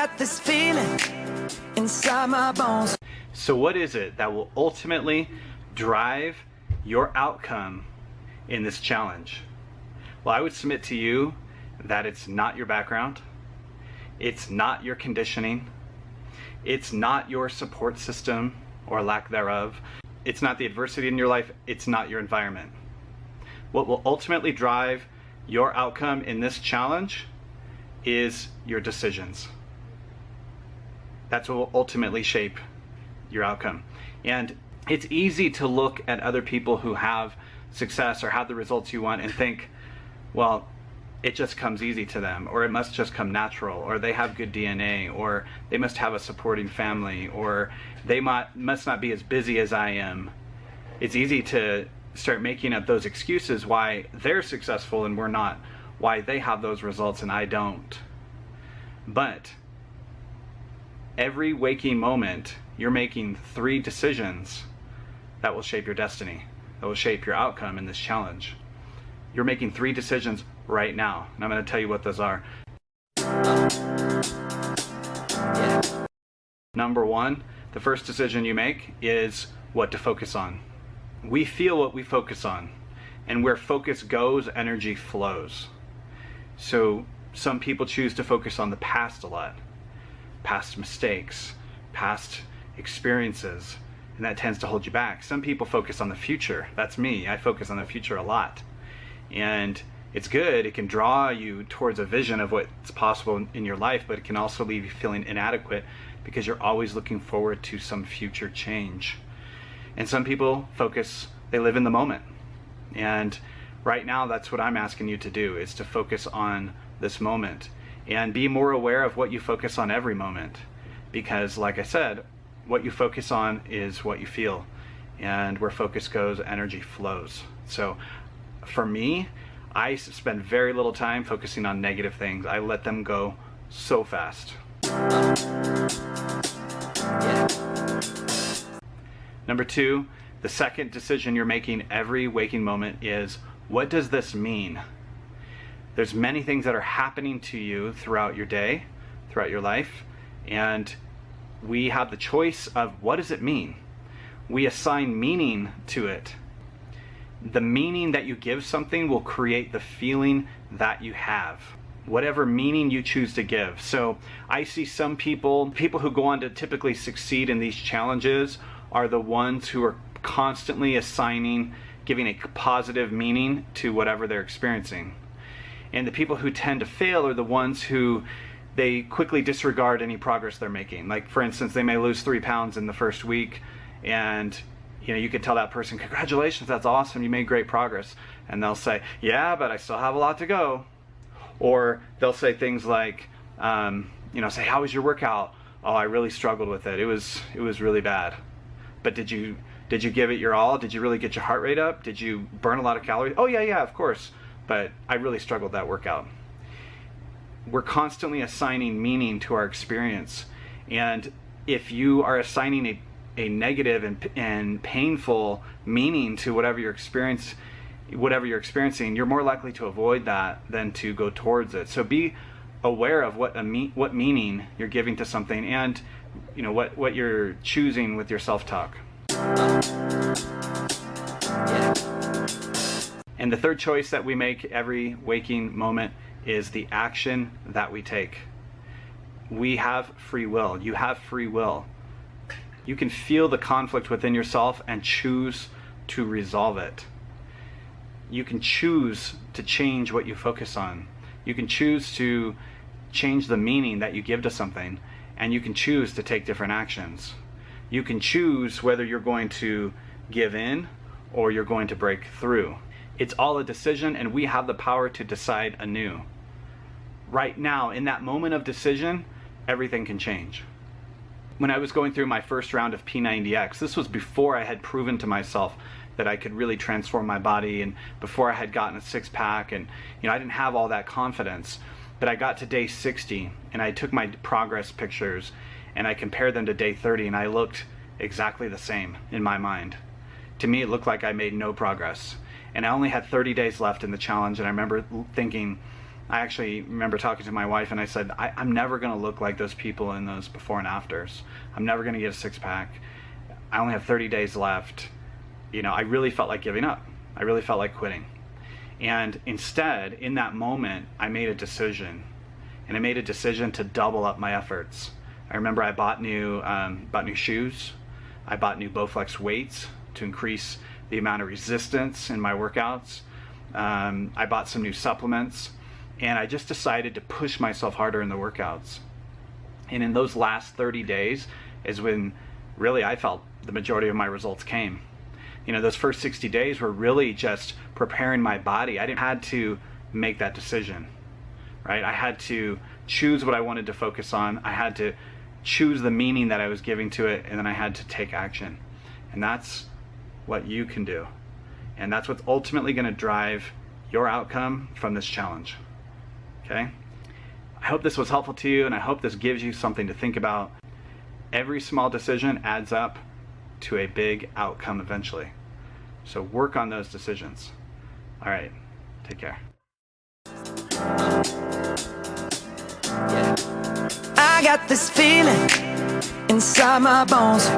got this feeling inside my bones. So what is it that will ultimately drive your outcome in this challenge? Well, I would submit to you that it's not your background, it's not your conditioning, it's not your support system or lack thereof, it's not the adversity in your life, it's not your environment. What will ultimately drive your outcome in this challenge is your decisions. That's what will ultimately shape your outcome. And it's easy to look at other people who have success or have the results you want and think, well, it just comes easy to them, or it must just come natural, or they have good DNA, or they must have a supporting family, or they must not be as busy as I am. It's easy to start making up those excuses why they're successful and we're not, why they have those results and I don't. But every waking moment, you're making 3 decisions that will shape your destiny, that will shape your outcome in this challenge. You're making 3 decisions right now, and I'm going to tell you what those are. Number 1, the first decision you make is what to focus on. We feel what we focus on, and where focus goes, energy flows. So some people choose to focus on the past a lot, past mistakes, past experiences, and that tends to hold you back. Some people focus on the future. That's me. I focus on the future a lot. And it's good. It can draw you towards a vision of what's possible in your life, but it can also leave you feeling inadequate because you're always looking forward to some future change. And some people focus, they live in the moment. And right now, that's what I'm asking you to do, is to focus on this moment and be more aware of what you focus on every moment. Because like I said, what you focus on is what you feel. And where focus goes, energy flows. So for me, I spend very little time focusing on negative things. I let them go so fast. Number 2, the second decision you're making every waking moment is, what does this mean? There's many things that are happening to you throughout your day, throughout your life, and we have the choice of what does it mean? We assign meaning to it. The meaning that you give something will create the feeling that you have, whatever meaning you choose to give. So I see some people who go on to typically succeed in these challenges are the ones who are constantly giving a positive meaning to whatever they're experiencing. And the people who tend to fail are the ones who they quickly disregard any progress they're making. Like, for instance, they may lose 3 pounds in the first week, and you can tell that person, congratulations, that's awesome, you made great progress. And they'll say, yeah, but I still have a lot to go. Or they'll say things like, say, how was your workout? Oh, I really struggled with it. It was really bad. But did you give it your all? Did you really get your heart rate up? Did you burn a lot of calories? Oh yeah, of course. But I really struggled that workout. We're constantly assigning meaning to our experience. And if you are assigning a negative and painful meaning to whatever you're experiencing, you're more likely to avoid that than to go towards it. So be aware of what meaning you're giving to something, and what you're choosing with your self-talk. And the third choice that we make every waking moment is the action that we take. We have free will. You have free will. You can feel the conflict within yourself and choose to resolve it. You can choose to change what you focus on. You can choose to change the meaning that you give to something, and you can choose to take different actions. You can choose whether you're going to give in or you're going to break through. It's all a decision, and we have the power to decide anew. Right now, in that moment of decision, everything can change. When I was going through my first round of P90X, this was before I had proven to myself that I could really transform my body, and before I had gotten a six-pack, and I didn't have all that confidence. But I got to day 60, and I took my progress pictures and I compared them to day 30, and I looked exactly the same in my mind. To me, it looked like I made no progress. And I only had 30 days left in the challenge, and I remember thinking, I actually remember talking to my wife and I said, I'm never going to look like those people in those before and afters. I'm never going to get a six-pack. I only have 30 days left. You know, I really felt like giving up. I really felt like quitting. And instead, in that moment, I made a decision. And I made a decision to double up my efforts. I remember I bought new shoes. I bought new Bowflex weights to increase the amount of resistance in my workouts. I bought some new supplements. And I just decided to push myself harder in the workouts. And in those last 30 days is when really I felt the majority of my results came. You know, those first 60 days were really just preparing my body. I didn't have to make that decision, right? I had to choose what I wanted to focus on. I had to choose the meaning that I was giving to it, and then I had to take action. And that's what you can do. And that's what's ultimately going to drive your outcome from this challenge. Okay? I hope this was helpful to you, and I hope this gives you something to think about. Every small decision adds up to a big outcome eventually. So work on those decisions. All right, take care. I got this feeling inside my bones.